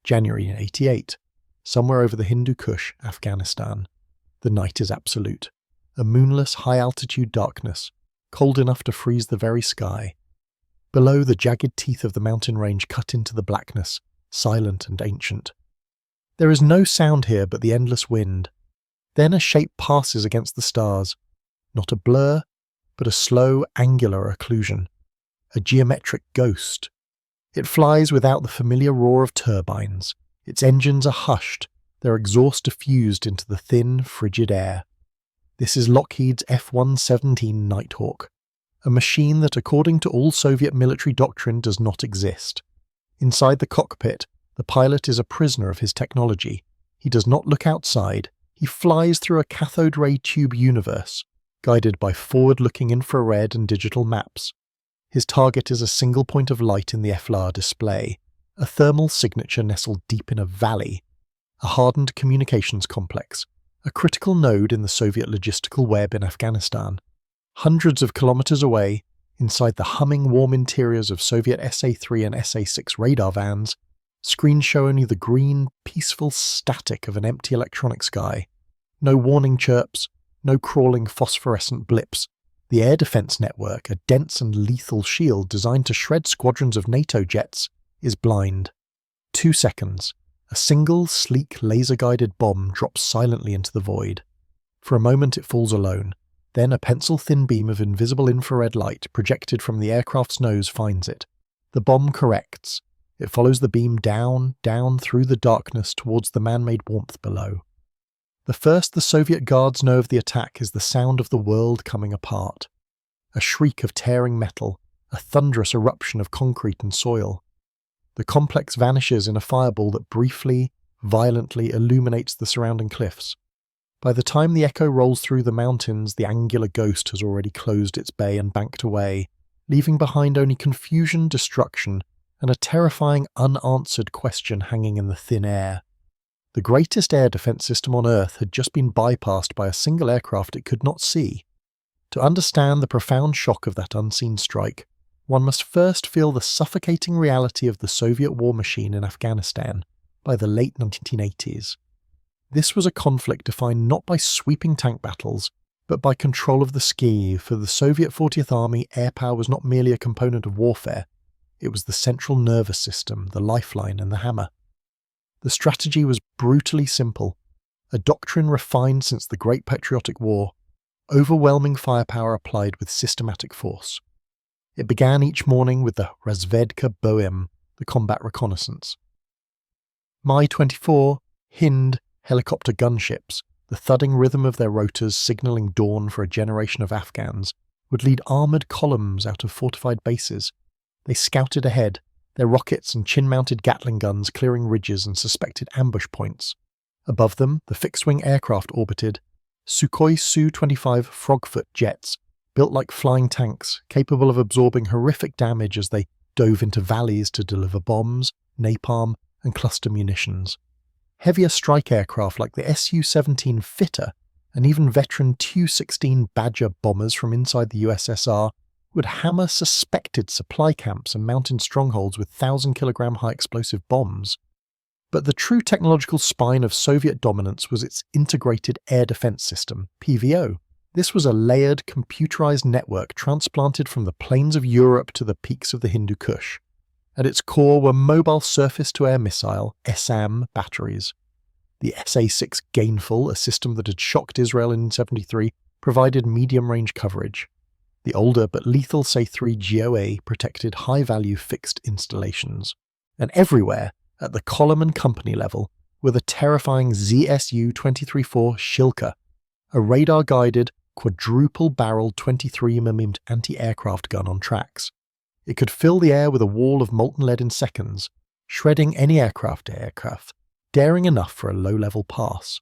January 88. Somewhere over the Hindu Kush, Afghanistan. The night is absolute. A moonless, high-altitude darkness, cold enough to freeze the very sky. Below, the jagged teeth of the mountain range cut into the blackness, silent and ancient. There is no sound here but the endless wind. Then a shape passes against the stars. Not a blur, but a slow, angular occlusion. A geometric ghost. It flies without the familiar roar of turbines. Its engines are hushed, their exhaust diffused into the thin, frigid air. This is Lockheed's F-117 Nighthawk, a machine that, according to all Soviet military doctrine, does not exist. Inside the cockpit, the pilot is a prisoner of his technology. He does not look outside. He flies through a cathode ray tube universe, guided by forward-looking infrared and digital maps. His target is a single point of light in the FLR display, a thermal signature nestled deep in a valley, a hardened communications complex, a critical node in the Soviet logistical web in Afghanistan. Hundreds of kilometers away, inside the humming warm interiors of Soviet SA-3 and SA-6 radar vans, screens show only the green, peaceful static of an empty electronic sky. No warning chirps, no crawling phosphorescent blips. The air defense network, a dense and lethal shield designed to shred squadrons of NATO jets, is blind. 2 seconds. A single, sleek, laser-guided bomb drops silently into the void. For a moment it falls alone. Then a pencil-thin beam of invisible infrared light projected from the aircraft's nose finds it. The bomb corrects. It follows the beam down through the darkness towards the man-made warmth below. The first the Soviet guards know of the attack is the sound of the world coming apart. A shriek of tearing metal, a thunderous eruption of concrete and soil. The complex vanishes in a fireball that briefly, violently illuminates the surrounding cliffs. By the time the echo rolls through the mountains, the angular ghost has already closed its bay and banked away, leaving behind only confusion, destruction, and a terrifying unanswered question hanging in the thin air. The greatest air defense system on Earth had just been bypassed by a single aircraft it could not see. To understand the profound shock of that unseen strike, one must first feel the suffocating reality of the Soviet war machine in Afghanistan by the late 1980s. This was a conflict defined not by sweeping tank battles, but by control of the ski. For the Soviet 40th Army, air power was not merely a component of warfare, it was the central nervous system, the lifeline and the hammer. The strategy was brutally simple, a doctrine refined since the Great Patriotic War, overwhelming firepower applied with systematic force. It began each morning with the Razvedka Boim, the combat reconnaissance. Mi-24, Hind, helicopter gunships, the thudding rhythm of their rotors signalling dawn for a generation of Afghans, would lead armoured columns out of fortified bases. They scouted ahead, their rockets and chin-mounted Gatling guns clearing ridges and suspected ambush points. Above them, the fixed-wing aircraft orbited, Sukhoi Su-25 Frogfoot jets, built like flying tanks, capable of absorbing horrific damage as they dove into valleys to deliver bombs, napalm, and cluster munitions. Heavier strike aircraft like the Su-17 Fitter and even veteran Tu-16 Badger bombers from inside the USSR would hammer suspected supply camps and mountain strongholds with 1,000-kilogram high-explosive bombs. But the true technological spine of Soviet dominance was its Integrated Air Defense System, PVO. This was a layered, computerized network transplanted from the plains of Europe to the peaks of the Hindu Kush. At its core were mobile surface-to-air missile, SAM, batteries. The SA-6 Gainful, a system that had shocked Israel in 1973, provided medium-range coverage. The older but lethal SA-3 GOA protected high-value fixed installations. And everywhere, at the column and company level, were the terrifying ZSU-234 Shilka, a radar-guided, quadruple-barreled 23mm anti-aircraft gun on tracks. It could fill the air with a wall of molten lead in seconds, shredding any aircraft, daring enough for a low-level pass.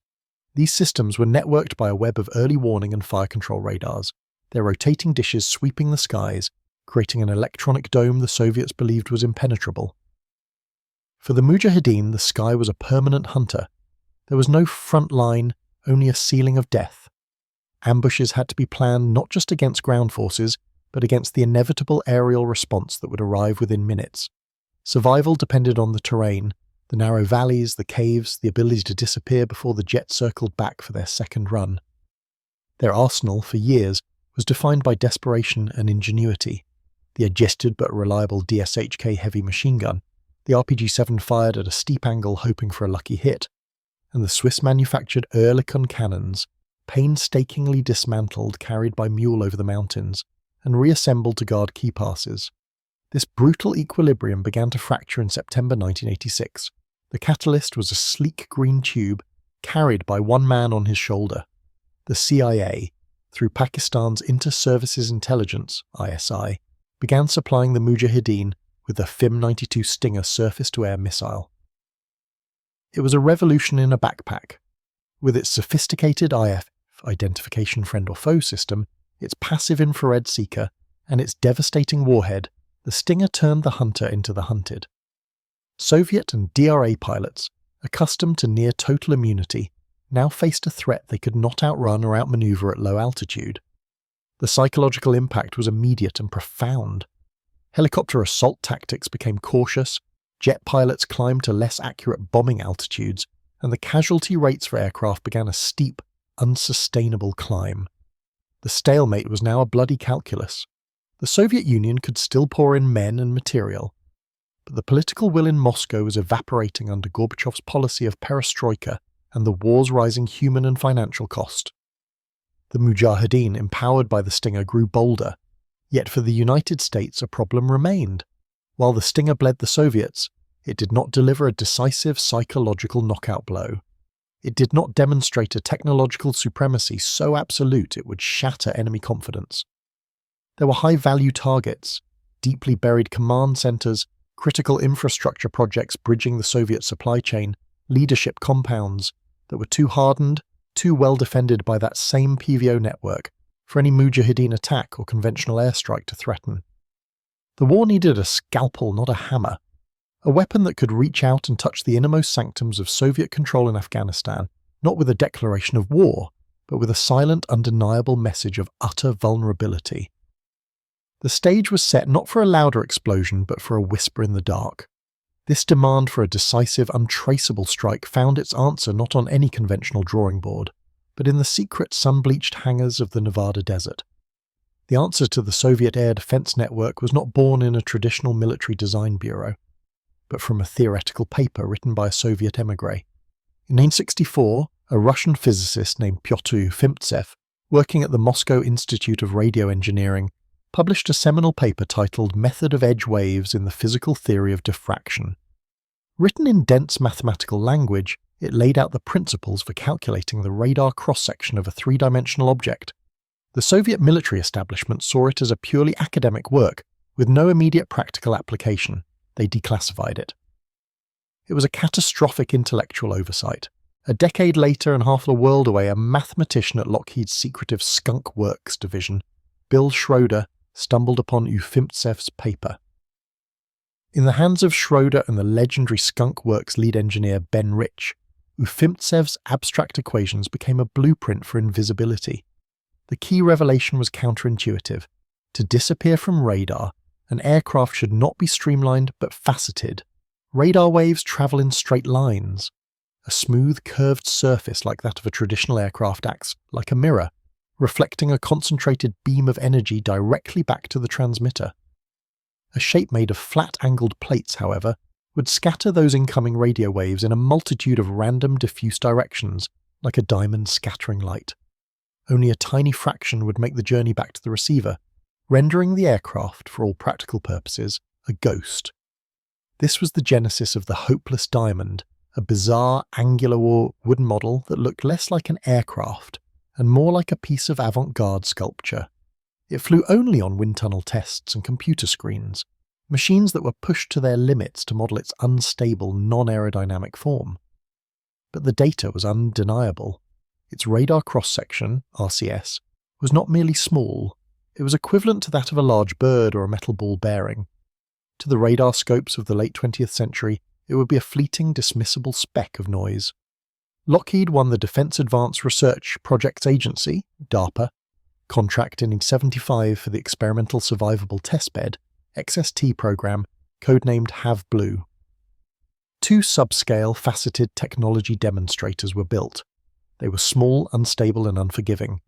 These systems were networked by a web of early warning and fire control radars, their rotating dishes sweeping the skies, creating an electronic dome the Soviets believed was impenetrable. For the Mujahideen, the sky was a permanent hunter. There was no front line, only a ceiling of death. Ambushes had to be planned not just against ground forces, but against the inevitable aerial response that would arrive within minutes. Survival depended on the terrain, The narrow valleys, the caves, the ability to disappear before the jet circled back for their second run. Their arsenal, for years, was defined by desperation and ingenuity. The adjusted but reliable DSHK heavy machine gun, the RPG-7 fired at a steep angle hoping for a lucky hit, and the Swiss-manufactured Oerlikon cannons, painstakingly dismantled, carried by mule over the mountains, and reassembled to guard key passes. This brutal equilibrium began to fracture in September 1986. The catalyst was a sleek green tube carried by one man on his shoulder. The CIA, through Pakistan's Inter-Services Intelligence (ISI), began supplying the Mujahideen with the FIM-92 Stinger surface-to-air missile. It was a revolution in a backpack. With its sophisticated IF identification friend or foe system, its passive infrared seeker, and its devastating warhead, the Stinger turned the hunter into the hunted. Soviet and DRA pilots, accustomed to near-total immunity, now faced a threat they could not outrun or outmaneuver at low altitude. The psychological impact was immediate and profound. Helicopter assault tactics became cautious, jet pilots climbed to less accurate bombing altitudes, and the casualty rates for aircraft began a steep, unsustainable climb. The stalemate was now a bloody calculus. The Soviet Union could still pour in men and material, but the political will in Moscow was evaporating under Gorbachev's policy of perestroika and the war's rising human and financial cost. The Mujahideen, empowered by the Stinger, grew bolder, yet for the United States a problem remained. While the Stinger bled the Soviets, it did not deliver a decisive psychological knockout blow. It did not demonstrate a technological supremacy so absolute it would shatter enemy confidence. There were high-value targets, deeply buried command centers, critical infrastructure projects bridging the Soviet supply chain, leadership compounds that were too hardened, too well defended by that same PVO network for any Mujahideen attack or conventional airstrike to threaten. The war needed a scalpel, not a hammer, a weapon that could reach out and touch the innermost sanctums of Soviet control in Afghanistan, not with a declaration of war, but with a silent, undeniable message of utter vulnerability. The stage was set not for a louder explosion, but for a whisper in the dark. This demand for a decisive, untraceable strike found its answer not on any conventional drawing board, but in the secret sun-bleached hangars of the Nevada desert. The answer to the Soviet air defense network was not born in a traditional military design bureau, but from a theoretical paper written by a Soviet émigré. In 1964, a Russian physicist named Pyotr Ufimtsev, working at the Moscow Institute of Radio Engineering, published a seminal paper titled Method of Edge Waves in the Physical Theory of Diffraction. Written in dense mathematical language, it laid out the principles for calculating the radar cross-section of a three-dimensional object. The Soviet military establishment saw it as a purely academic work, with no immediate practical application. They declassified it. It was a catastrophic intellectual oversight. A decade later and half the world away, a mathematician at Lockheed's secretive Skunk Works division, Bill Schroeder, stumbled upon Ufimtsev's paper. In the hands of Schroeder and the legendary Skunk Works lead engineer Ben Rich, Ufimtsev's abstract equations became a blueprint for invisibility. The key revelation was counterintuitive. To disappear from radar, an aircraft should not be streamlined but faceted. Radar waves travel in straight lines. A smooth, curved surface like that of a traditional aircraft acts like a mirror, reflecting a concentrated beam of energy directly back to the transmitter. A shape made of flat-angled plates, however, would scatter those incoming radio waves in a multitude of random diffuse directions, like a diamond scattering light. Only a tiny fraction would make the journey back to the receiver, rendering the aircraft, for all practical purposes, a ghost. This was the genesis of the hopeless diamond, a bizarre angular wooden model that looked less like an aircraft and more like a piece of avant-garde sculpture. It flew only on wind tunnel tests and computer screens, machines that were pushed to their limits to model its unstable, non-aerodynamic form. But the data was undeniable. Its radar cross-section, RCS, was not merely small, it was equivalent to that of a large bird or a metal ball bearing. To the radar scopes of the late 20th century, it would be a fleeting, dismissible speck of noise. Lockheed won the Defense Advanced Research Projects Agency, DARPA, contract in 1975 for the Experimental Survivable Testbed, XST program, codenamed HAV Blue. 2 subscale faceted technology demonstrators were built. They were small, unstable, and unforgiving.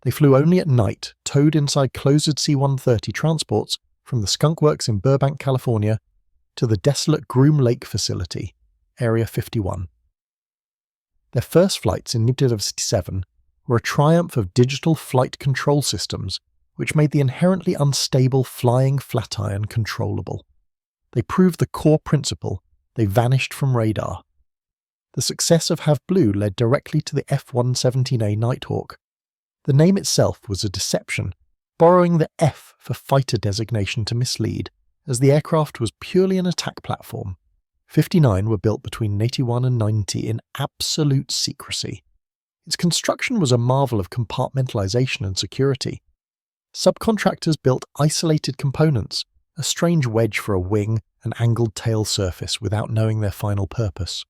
They flew only at night, towed inside closed C-130 transports from the Skunk Works in Burbank, California, to the desolate Groom Lake facility, Area 51. Their first flights in 1977 were a triumph of digital flight control systems, which made the inherently unstable flying flatiron controllable. They proved the core principle: they vanished from radar. The success of Have Blue led directly to the F-117A Nighthawk. The name itself was a deception, borrowing the F for fighter designation to mislead, as the aircraft was purely an attack platform. 59 were built between 81 and 90 in absolute secrecy. Its construction was a marvel of compartmentalization and security. Subcontractors built isolated components, a strange wedge for a wing, an angled tail surface, without knowing their final purpose.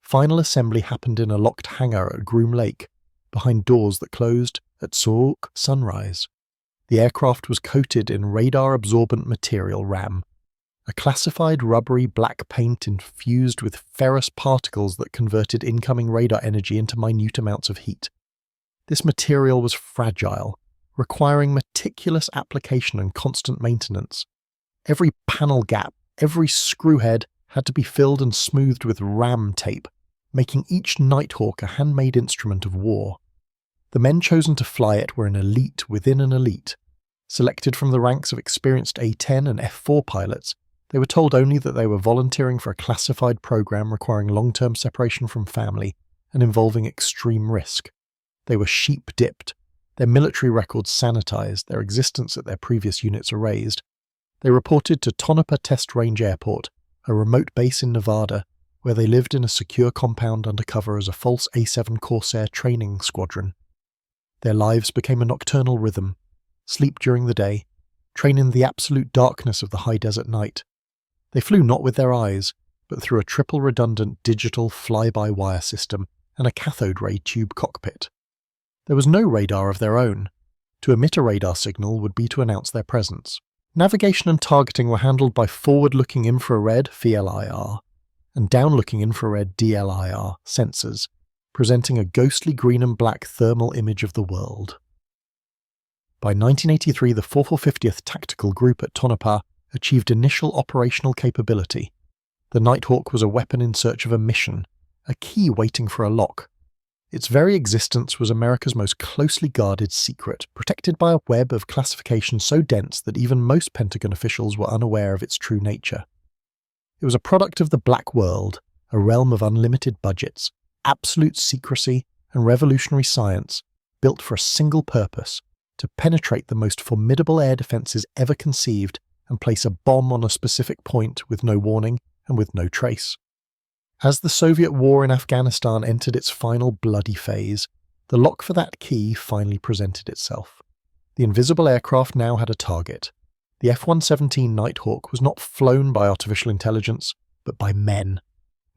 Final assembly happened in a locked hangar at Groom Lake, behind doors that closed at Sauk sunrise. The aircraft was coated in radar-absorbent material RAM, a classified rubbery black paint infused with ferrous particles that converted incoming radar energy into minute amounts of heat. This material was fragile, requiring meticulous application and constant maintenance. Every panel gap, every screw head had to be filled and smoothed with RAM tape, making each Nighthawk a handmade instrument of war. The men chosen to fly it were an elite within an elite. Selected from the ranks of experienced A-10 and F-4 pilots, they were told only that they were volunteering for a classified program requiring long-term separation from family and involving extreme risk. They were sheep-dipped, their military records sanitized, their existence at their previous units erased. They reported to Tonopah Test Range Airport, a remote base in Nevada, where they lived in a secure compound undercover as a false A-7 Corsair training squadron. Their lives became a nocturnal rhythm: sleep during the day, train in the absolute darkness of the high desert night. They flew not with their eyes, but through a triple redundant digital fly-by-wire system and a cathode ray tube cockpit. There was no radar of their own. To emit a radar signal would be to announce their presence. Navigation and targeting were handled by forward-looking infrared (FLIR) and down-looking infrared (DLIR) sensors, presenting a ghostly green and black thermal image of the world. By 1983, the 450th Tactical Group at Tonopah achieved initial operational capability. The Nighthawk was a weapon in search of a mission, a key waiting for a lock. Its very existence was America's most closely guarded secret, protected by a web of classification so dense that even most Pentagon officials were unaware of its true nature. It was a product of the Black World, a realm of unlimited budgets, absolute secrecy, and revolutionary science, built for a single purpose: to penetrate the most formidable air defenses ever conceived and place a bomb on a specific point with no warning and with no trace. As the Soviet war in Afghanistan entered its final bloody phase, the lock for that key finally presented itself. The invisible aircraft now had a target. The F-117 Nighthawk was not flown by artificial intelligence, but by men.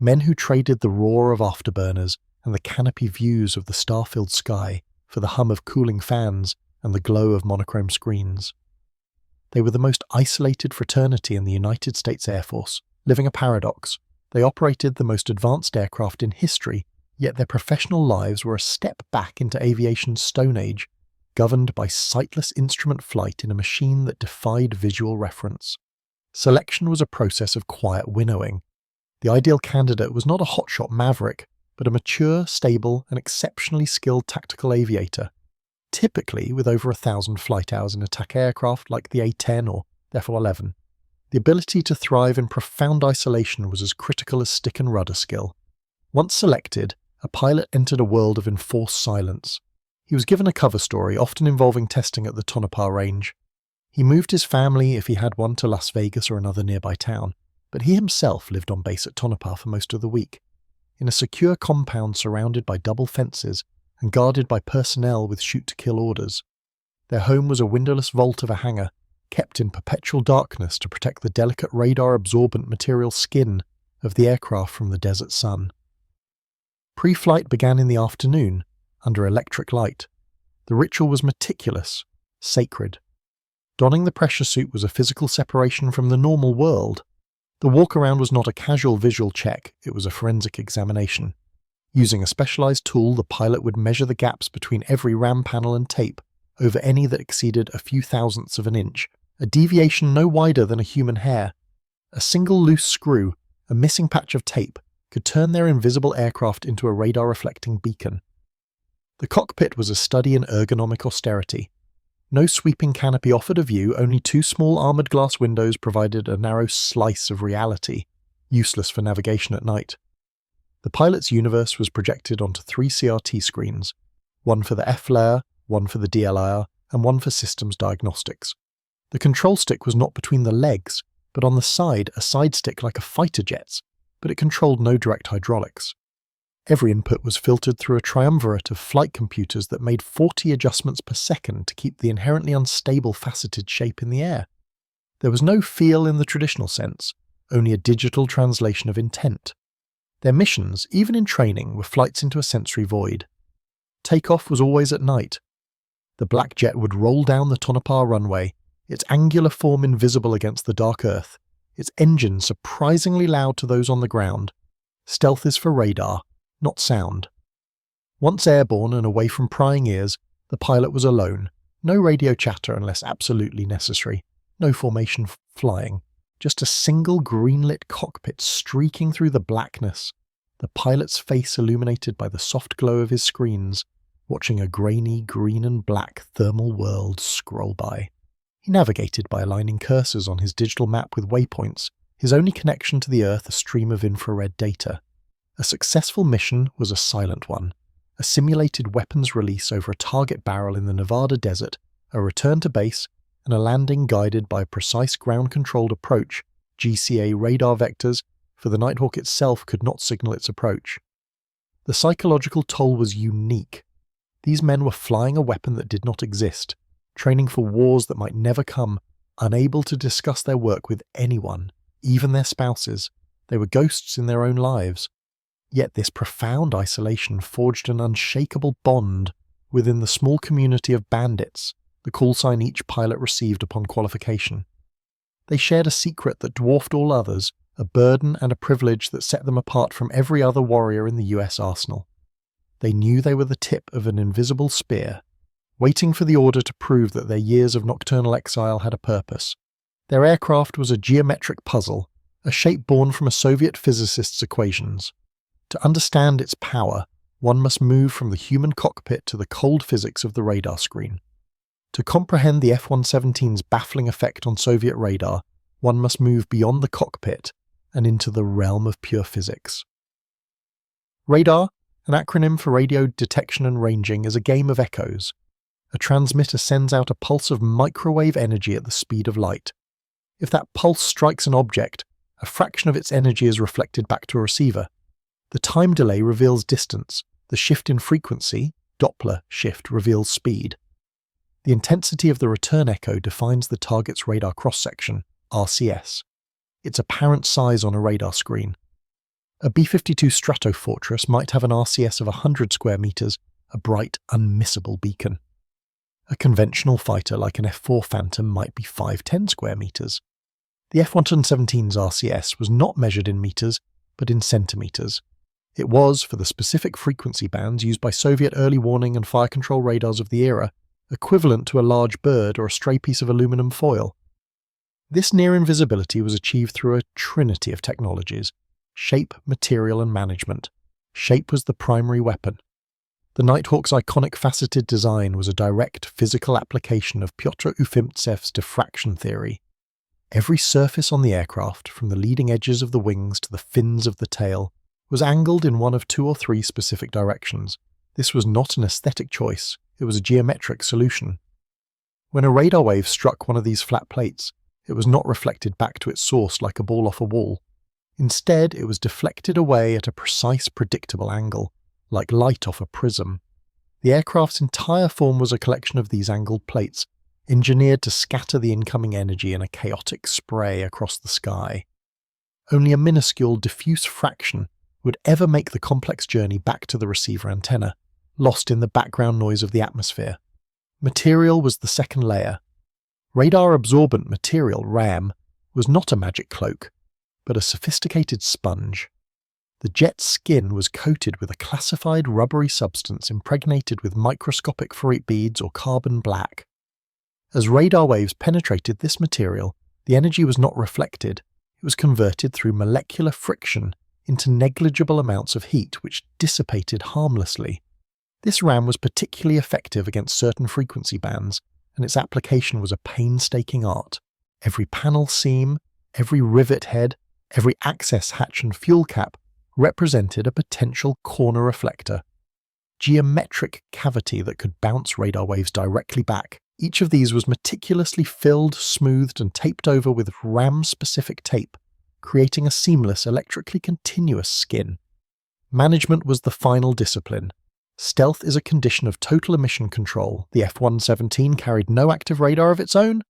Men who traded the roar of afterburners and the canopy views of the star-filled sky for the hum of cooling fans and the glow of monochrome screens. They were the most isolated fraternity in the United States Air Force, living a paradox. They operated the most advanced aircraft in history, yet their professional lives were a step back into aviation's Stone Age, governed by sightless instrument flight in a machine that defied visual reference. Selection was a process of quiet winnowing. The ideal candidate was not a hotshot maverick, but a mature, stable, and exceptionally skilled tactical aviator, typically with over 1,000 flight hours in attack aircraft like the A-10 or F-11. The ability to thrive in profound isolation was as critical as stick and rudder skill. Once selected, a pilot entered a world of enforced silence. He was given a cover story, often involving testing at the Tonopah range. He moved his family, if he had one, to Las Vegas or another nearby town, but he himself lived on base at Tonopah for most of the week, in a secure compound surrounded by double fences and guarded by personnel with shoot-to-kill orders. Their home was a windowless vault of a hangar, kept in perpetual darkness to protect the delicate radar-absorbent material skin of the aircraft from the desert sun. Pre-flight began in the afternoon, under electric light. The ritual was meticulous, sacred. Donning the pressure suit was a physical separation from the normal world. The walk-around was not a casual visual check, it was a forensic examination. Using a specialized tool, the pilot would measure the gaps between every RAM panel and tape over any that exceeded a few thousandths of an inch, a deviation no wider than a human hair. A single loose screw, a missing patch of tape, could turn their invisible aircraft into a radar-reflecting beacon. The cockpit was a study in ergonomic austerity. No sweeping canopy offered a view, only two small armoured glass windows provided a narrow slice of reality, useless for navigation at night. The pilot's universe was projected onto 3 CRT screens, one for the F layer, one for the DLIR, and one for systems diagnostics. The control stick was not between the legs, but on the side, a side stick like a fighter jet's, but it controlled no direct hydraulics. Every input was filtered through a triumvirate of flight computers that made 40 adjustments per second to keep the inherently unstable faceted shape in the air. There was no feel in the traditional sense, only a digital translation of intent. Their missions, even in training, were flights into a sensory void. Takeoff was always at night. The black jet would roll down the Tonopah runway, its angular form invisible against the dark earth, its engine surprisingly loud to those on the ground. Stealth is for radar, not sound. Once airborne and away from prying ears, the pilot was alone. No radio chatter unless absolutely necessary. No formation flying. Just a single green-lit cockpit streaking through the blackness, the pilot's face illuminated by the soft glow of his screens, watching a grainy green and black thermal world scroll by. He navigated by aligning cursors on his digital map with waypoints, his only connection to the Earth a stream of infrared data. A successful mission was a silent one, a simulated weapons release over a target barrel in the Nevada desert, a return to base, and a landing guided by a precise ground-controlled approach, GCA radar vectors, for the Nighthawk itself could not signal its approach. The psychological toll was unique. These men were flying a weapon that did not exist, training for wars that might never come, unable to discuss their work with anyone, even their spouses. They were ghosts in their own lives. Yet this profound isolation forged an unshakable bond within the small community of bandits, the call sign each pilot received upon qualification. They shared a secret that dwarfed all others, a burden and a privilege that set them apart from every other warrior in the US arsenal. They knew they were the tip of an invisible spear, waiting for the order to prove that their years of nocturnal exile had a purpose. Their aircraft was a geometric puzzle, a shape born from a Soviet physicist's equations. To understand its power, one must move from the human cockpit to the cold physics of the radar screen. To comprehend the F-117's baffling effect on Soviet radar, one must move beyond the cockpit and into the realm of pure physics. Radar, an acronym for radio detection and ranging, is a game of echoes. A transmitter sends out a pulse of microwave energy at the speed of light. If that pulse strikes an object, a fraction of its energy is reflected back to a receiver. The time delay reveals distance. The shift in frequency, Doppler shift, reveals speed. The intensity of the return echo defines the target's radar cross-section, RCS, its apparent size on a radar screen. A B-52 Stratofortress might have an RCS of 100 square meters, a bright, unmissable beacon. A conventional fighter like an F-4 Phantom might be 510 square meters. The F-117's RCS was not measured in meters, but in centimeters. It was, for the specific frequency bands used by Soviet early warning and fire control radars of the era, equivalent to a large bird or a stray piece of aluminum foil. This near invisibility was achieved through a trinity of technologies: shape, material, and management. Shape was the primary weapon. The Nighthawk's iconic faceted design was a direct physical application of Pyotr Ufimtsev's diffraction theory. Every surface on the aircraft, from the leading edges of the wings to the fins of the tail, was angled in one of 2 or 3 specific directions. This was not an aesthetic choice, it was a geometric solution. When a radar wave struck one of these flat plates, it was not reflected back to its source like a ball off a wall. Instead, it was deflected away at a precise, predictable angle, like light off a prism. The aircraft's entire form was a collection of these angled plates, engineered to scatter the incoming energy in a chaotic spray across the sky. Only a minuscule, diffuse fraction would ever make the complex journey back to the receiver antenna, lost in the background noise of the atmosphere. Material was the second layer. Radar-absorbent material, RAM, was not a magic cloak. but a sophisticated sponge. The jet's skin was coated with a classified rubbery substance impregnated with microscopic ferrite beads or carbon black. As radar waves penetrated this material, the energy was not reflected. It was converted through molecular friction into negligible amounts of heat which dissipated harmlessly. This RAM was particularly effective against certain frequency bands, and its application was a painstaking art. Every panel seam, every rivet head, every access hatch and fuel cap represented a potential corner reflector. Geometric cavity that could bounce radar waves directly back. Each of these was meticulously filled, smoothed, and taped over with RAM-specific tape, creating a seamless, electrically continuous skin. Management was the final discipline. Stealth is a condition of total emission control. The F-117 carried no active radar of its own.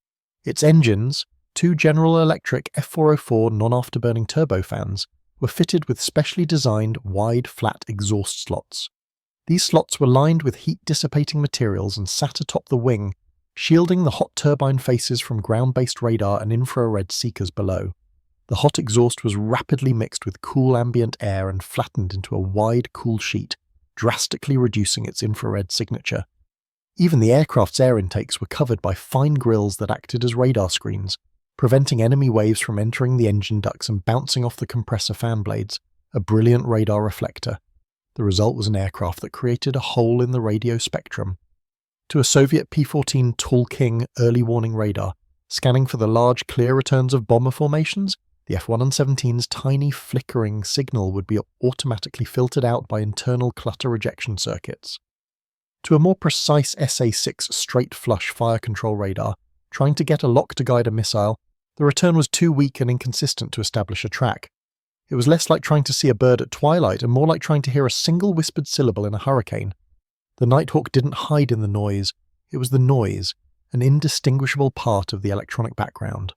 Its engines, two General Electric F404 non-afterburning turbofans, were fitted with specially designed wide, flat exhaust slots. These slots were lined with heat-dissipating materials and sat atop the wing, shielding the hot turbine faces from ground-based radar and infrared seekers below. The hot exhaust was rapidly mixed with cool ambient air and flattened into a wide, cool sheet, drastically reducing its infrared signature. Even the aircraft's air intakes were covered by fine grills that acted as radar screens, preventing enemy waves from entering the engine ducts and bouncing off the compressor fan blades, a brilliant radar reflector. The result was an aircraft that created a hole in the radio spectrum. To a Soviet P-14 Tall King early warning radar, scanning for the large clear returns of bomber formations, the F-117's tiny flickering signal would be automatically filtered out by internal clutter rejection circuits. To a more precise SA-6 straight flush fire control radar, trying to get a lock to guide a missile, the return was too weak and inconsistent to establish a track. It was less like trying to see a bird at twilight and more like trying to hear a single whispered syllable in a hurricane. The Nighthawk didn't hide in the noise. It was the noise, an indistinguishable part of the electronic background.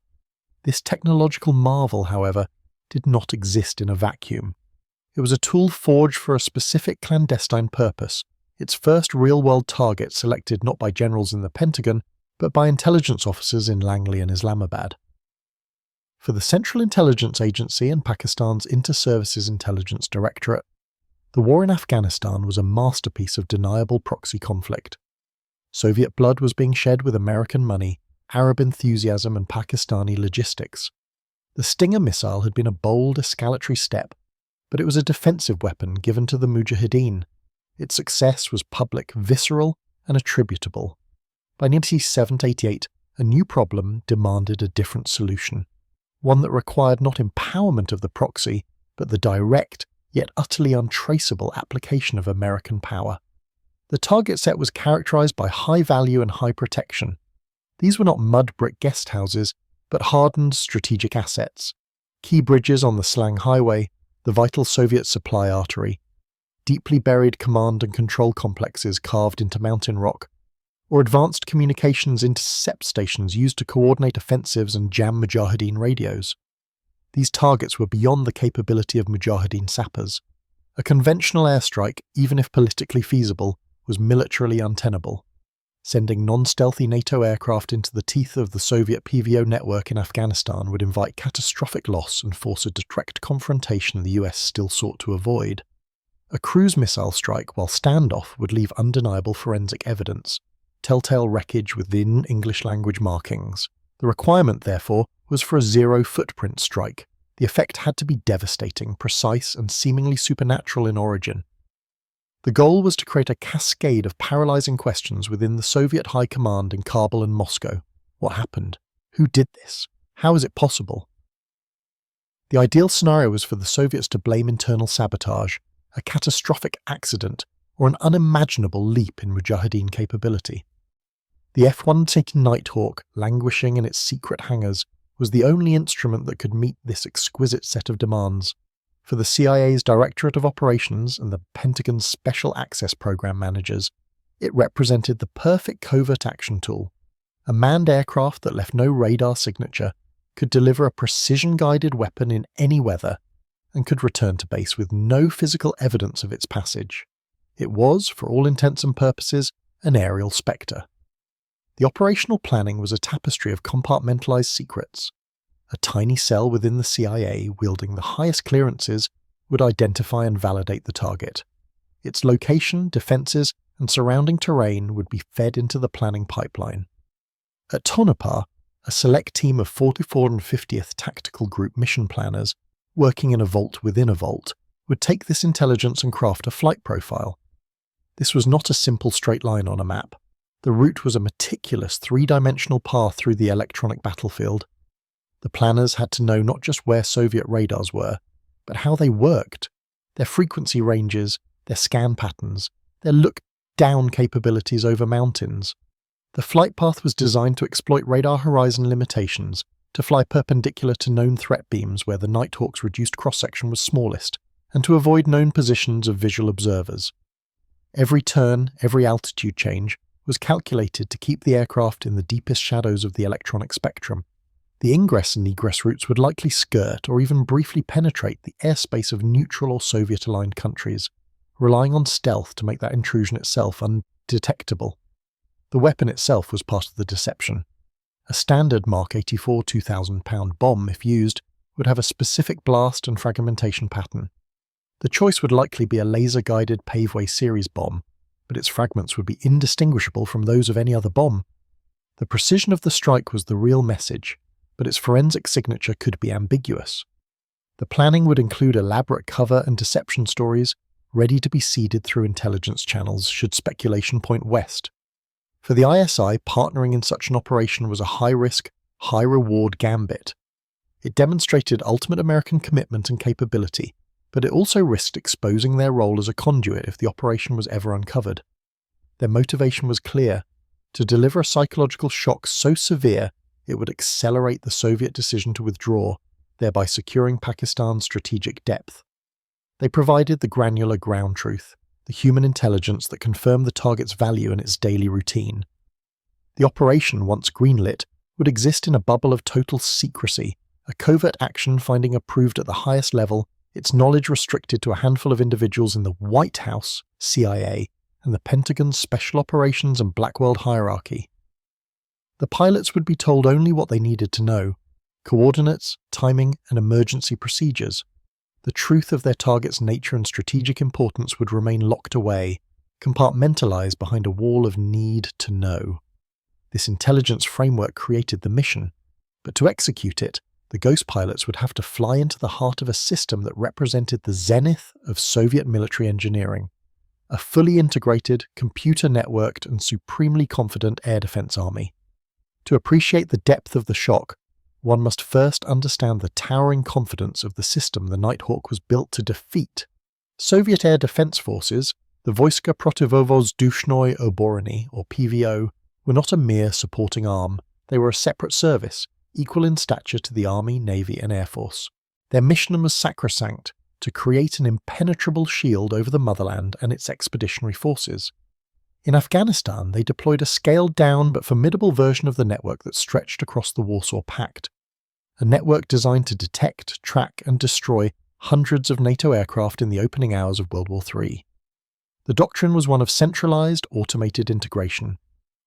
This technological marvel, however, did not exist in a vacuum. It was a tool forged for a specific clandestine purpose, its first real-world target selected not by generals in the Pentagon, but by intelligence officers in Langley and Islamabad. For the Central Intelligence Agency and Pakistan's Inter-Services Intelligence Directorate, the war in Afghanistan was a masterpiece of deniable proxy conflict. Soviet blood was being shed with American money, Arab enthusiasm and Pakistani logistics. The Stinger missile had been a bold escalatory step, but it was a defensive weapon given to the Mujahideen. Its success was public, visceral, and attributable. By 1987-88, a new problem demanded a different solution, one that required not empowerment of the proxy, but the direct, yet utterly untraceable application of American power. The target set was characterized by high value and high protection. These were not mud brick guest houses, but hardened strategic assets. Key bridges on the Slang Highway, the vital Soviet supply artery, deeply buried command and control complexes carved into mountain rock, or advanced communications intercept stations used to coordinate offensives and jam Mujahideen radios. These targets were beyond the capability of Mujahideen sappers. A conventional airstrike, even if politically feasible, was militarily untenable. Sending non-stealthy NATO aircraft into the teeth of the Soviet PVO network in Afghanistan would invite catastrophic loss and force a direct confrontation the US still sought to avoid. A cruise missile strike while standoff would leave undeniable forensic evidence, telltale wreckage within English-language markings. The requirement, therefore, was for a zero-footprint strike. The effect had to be devastating, precise, and seemingly supernatural in origin. The goal was to create a cascade of paralyzing questions within the Soviet High Command in Kabul and Moscow. What happened? Who did this? How is it possible? The ideal scenario was for the Soviets to blame internal sabotage, a catastrophic accident, or an unimaginable leap in Mujahideen capability. The F-117 Nighthawk, languishing in its secret hangars, was the only instrument that could meet this exquisite set of demands. For the CIA's Directorate of Operations and the Pentagon's Special Access Program managers, it represented the perfect covert action tool. A manned aircraft that left no radar signature could deliver a precision-guided weapon in any weather and could return to base with no physical evidence of its passage. It was, for all intents and purposes, an aerial spectre. The operational planning was a tapestry of compartmentalized secrets. a tiny cell within the CIA wielding the highest clearances would identify and validate the target. Its location, defenses, and surrounding terrain would be fed into the planning pipeline. At Tonopah, a select team of 44th and 50th Tactical Group mission planners, working in a vault within a vault, would take this intelligence and craft a flight profile. This was not a simple straight line on a map. The route was a meticulous three-dimensional path through the electronic battlefield. The planners had to know not just where Soviet radars were, but how they worked, their frequency ranges, their scan patterns, their look-down capabilities over mountains. The flight path was designed to exploit radar horizon limitations, to fly perpendicular to known threat beams where the Nighthawk's reduced cross-section was smallest, and to avoid known positions of visual observers. Every turn, every altitude change, was calculated to keep the aircraft in the deepest shadows of the electronic spectrum. The ingress and egress routes would likely skirt or even briefly penetrate the airspace of neutral or Soviet-aligned countries, relying on stealth to make that intrusion itself undetectable. The weapon itself was part of the deception. A standard Mark 84 2,000-pound bomb, if used, would have a specific blast and fragmentation pattern. The choice would likely be a laser-guided Paveway series bomb, but its fragments would be indistinguishable from those of any other bomb. The precision of the strike was the real message, but its forensic signature could be ambiguous. The planning would include elaborate cover and deception stories, ready to be seeded through intelligence channels should speculation point west. For the ISI, partnering in such an operation was a high-risk, high-reward gambit. It demonstrated ultimate American commitment and capability, but it also risked exposing their role as a conduit if the operation was ever uncovered. Their motivation was clear: to deliver a psychological shock so severe it would accelerate the Soviet decision to withdraw, thereby securing Pakistan's strategic depth. They provided the granular ground truth, the human intelligence that confirmed the target's value in its daily routine. The operation, once greenlit, would exist in a bubble of total secrecy, a covert action finding approved at the highest level, its knowledge restricted to a handful of individuals in the White House, CIA, and the Pentagon's Special Operations and Black World hierarchy. The pilots would be told only what they needed to know: coordinates, timing, and emergency procedures. The truth of their target's nature and strategic importance would remain locked away, compartmentalized behind a wall of need to know. This intelligence framework created the mission, but to execute it, the Ghost pilots would have to fly into the heart of a system that represented the zenith of Soviet military engineering, a fully integrated, computer-networked, and supremely confident air defense army. To appreciate the depth of the shock, one must first understand the towering confidence of the system the Nighthawk was built to defeat. Soviet air defense forces, the Vojska Protivovozdushnoi Oborony, or PVO, were not a mere supporting arm. They were a separate service, equal in stature to the Army, Navy, and Air Force. Their mission was sacrosanct: to create an impenetrable shield over the motherland and its expeditionary forces. In Afghanistan, they deployed a scaled-down but formidable version of the network that stretched across the Warsaw Pact, a network designed to detect, track, and destroy hundreds of NATO aircraft in the opening hours of World War III. The doctrine was one of centralized, automated integration.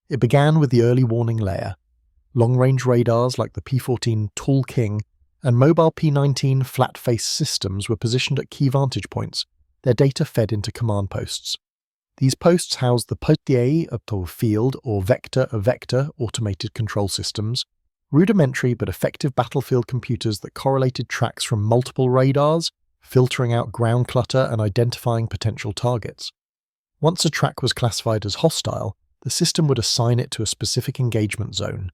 It began with the early warning layer. Long-range radars like the P-14 Tall King and mobile P-19 flat-face systems were positioned at key vantage points, their data fed into command posts. These posts housed the Potier of field or vector-of-vector automated control systems, rudimentary but effective battlefield computers that correlated tracks from multiple radars, filtering out ground clutter and identifying potential targets. Once a track was classified as hostile, the system would assign it to a specific engagement zone.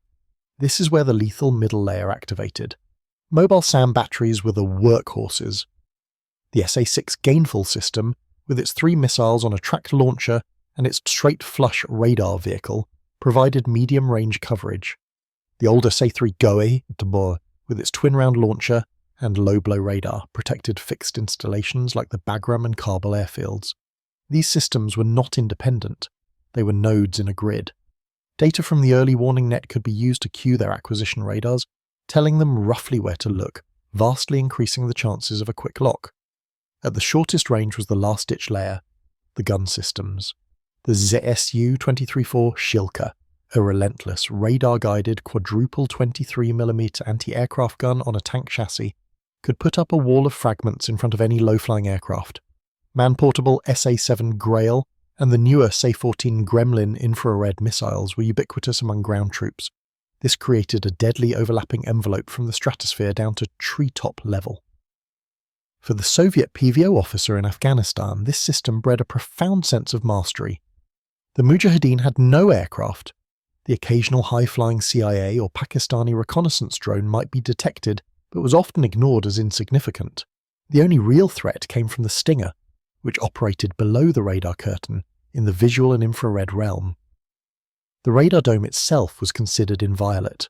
This is where the lethal middle layer activated. Mobile SAM batteries were the workhorses. The SA-6 Gainful system, with its 3 missiles on a tracked launcher and its straight-flush radar vehicle, provided medium-range coverage. The old SA-3 Goe, with its twin-round launcher and low-blow radar, protected fixed installations like the Bagram and Kabul airfields. These systems were not independent. They were nodes in a grid. Data from the early warning net could be used to cue their acquisition radars, telling them roughly where to look, vastly increasing the chances of a quick lock. At the shortest range was the last-ditch layer, the gun systems. The ZSU-234 Shilka, A relentless, radar-guided quadruple 23mm anti-aircraft gun on a tank chassis could put up a wall of fragments in front of any low-flying aircraft. Man-portable SA-7 Grail and the newer SA-14 Gremlin infrared missiles were ubiquitous among ground troops. This created a deadly overlapping envelope from the stratosphere down to treetop level. For the Soviet PVO officer in Afghanistan, this system bred a profound sense of mastery. The Mujahideen had no aircraft. The occasional high-flying CIA or Pakistani reconnaissance drone might be detected, but was often ignored as insignificant. The only real threat came from the Stinger, which operated below the radar curtain in the visual and infrared realm. The radar dome itself was considered inviolate.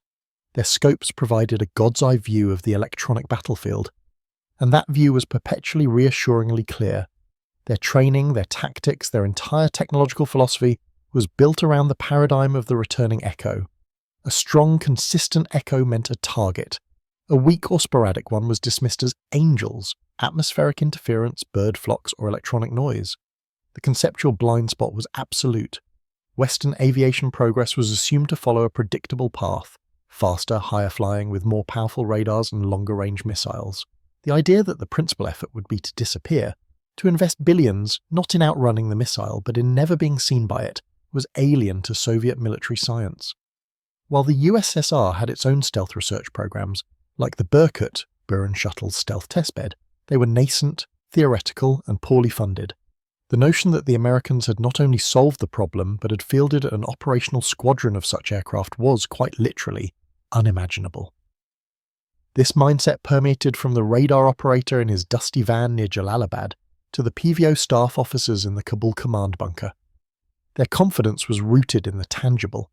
Their scopes provided a god's-eye view of the electronic battlefield, and that view was perpetually reassuringly clear. Their training, their tactics, their entire technological philosophy was built around the paradigm of the returning echo. A strong, consistent echo meant a target. A weak or sporadic one was dismissed as angels, atmospheric interference, bird flocks, or electronic noise. The conceptual blind spot was absolute. Western aviation progress was assumed to follow a predictable path: faster, higher flying with more powerful radars and longer-range missiles. The idea that the principal effort would be to disappear, to invest billions not in outrunning the missile but in never being seen by it, was alien to Soviet military science. While the USSR had its own stealth research programs, like the Berkut, Buran Shuttle's stealth testbed, they were nascent, theoretical, and poorly funded. The notion that the Americans had not only solved the problem but had fielded an operational squadron of such aircraft was, quite literally, unimaginable. This mindset permeated from the radar operator in his dusty van near Jalalabad to the PVO staff officers in the Kabul command bunker. Their confidence was rooted in the tangible,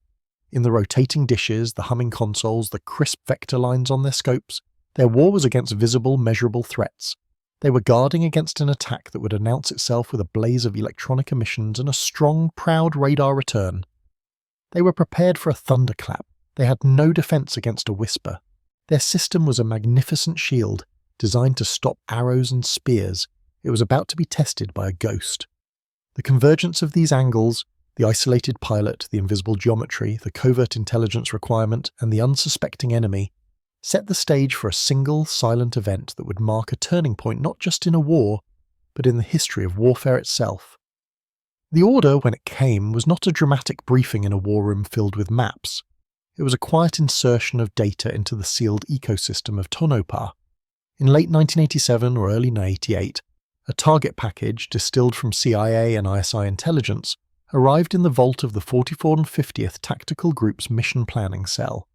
in the rotating dishes, the humming consoles, the crisp vector lines on their scopes. Their war was against visible, measurable threats. They were guarding against an attack that would announce itself with a blaze of electronic emissions and a strong, proud radar return. They were prepared for a thunderclap. They had no defense against a whisper. Their system was a magnificent shield, designed to stop arrows and spears. It was about to be tested by a ghost. The convergence of these angles, the isolated pilot, the invisible geometry, the covert intelligence requirement, and the unsuspecting enemy, set the stage for a single, silent event that would mark a turning point not just in a war, but in the history of warfare itself. The order, when it came, was not a dramatic briefing in a war room filled with maps. It was a quiet insertion of data into the sealed ecosystem of Tonopah. In late 1987 or early 1988, a target package, distilled from CIA and ISI intelligence, arrived in the vault of the 44th and 50th Tactical Group's Mission Planning Cell.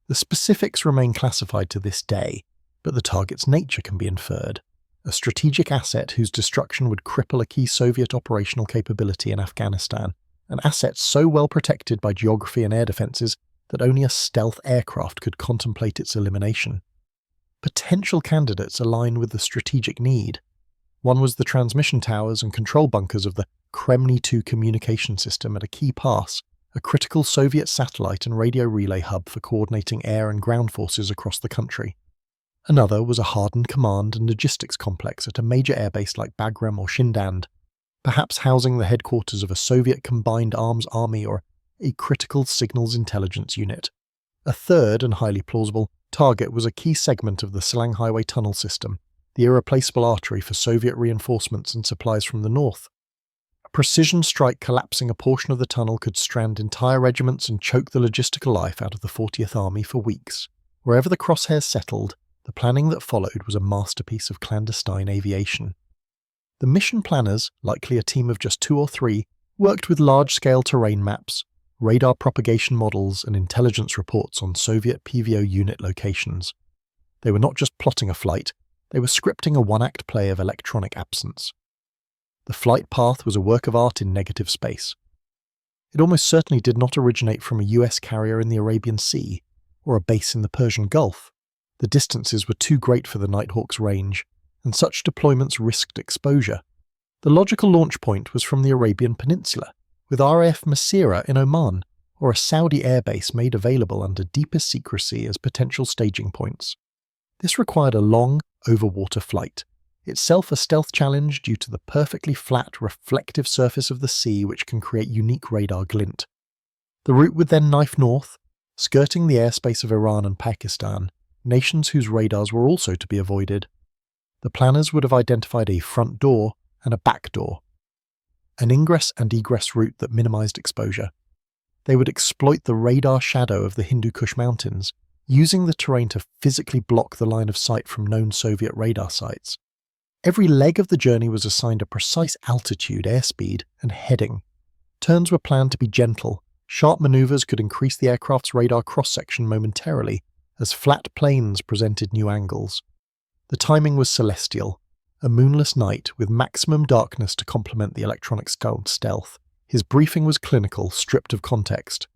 The specifics remain classified to this day, but the target's nature can be inferred. A strategic asset whose destruction would cripple a key Soviet operational capability in Afghanistan, an asset so well protected by geography and air defences that only a stealth aircraft could contemplate its elimination. Potential candidates align with the strategic need. One was the transmission towers and control bunkers of the Kremny-2 communication system at a key pass, a critical Soviet satellite and radio relay hub for coordinating air and ground forces across the country. Another was a hardened command and logistics complex at a major airbase like Bagram or Shindand, perhaps housing the headquarters of a Soviet combined arms army or a critical signals intelligence unit. A third, and highly plausible, target was a key segment of the Selang Highway tunnel system, the irreplaceable artery for Soviet reinforcements and supplies from the north. A precision strike collapsing a portion of the tunnel could strand entire regiments and choke the logistical life out of the 40th Army for weeks. Wherever the crosshairs settled, the planning that followed was a masterpiece of clandestine aviation. The mission planners, likely a team of just 2 or 3, worked with large-scale terrain maps, radar propagation models, and intelligence reports on Soviet PVO unit locations. They were not just plotting a flight, they were scripting a one-act play of electronic absence. The flight path was a work of art in negative space. It almost certainly did not originate from a US carrier in the Arabian Sea, or a base in the Persian Gulf. The distances were too great for the Nighthawk's range, and such deployments risked exposure. The logical launch point was from the Arabian Peninsula, with RAF Masira in Oman, or a Saudi airbase made available under deepest secrecy as potential staging points. This required a long, overwater flight, itself a stealth challenge due to the perfectly flat, reflective surface of the sea which can create unique radar glint. The route would then knife north, skirting the airspace of Iran and Pakistan, nations whose radars were also to be avoided. The planners would have identified a front door and a back door, an ingress and egress route that minimized exposure. They would exploit the radar shadow of the Hindu Kush Mountains, using the terrain to physically block the line of sight from known Soviet radar sites. Every leg of the journey was assigned a precise altitude, airspeed, and heading. Turns were planned to be gentle. Sharp maneuvers could increase the aircraft's radar cross-section momentarily, as flat planes presented new angles. The timing was celestial, a moonless night with maximum darkness to complement the electronic stealth. His briefing was clinical, stripped of context.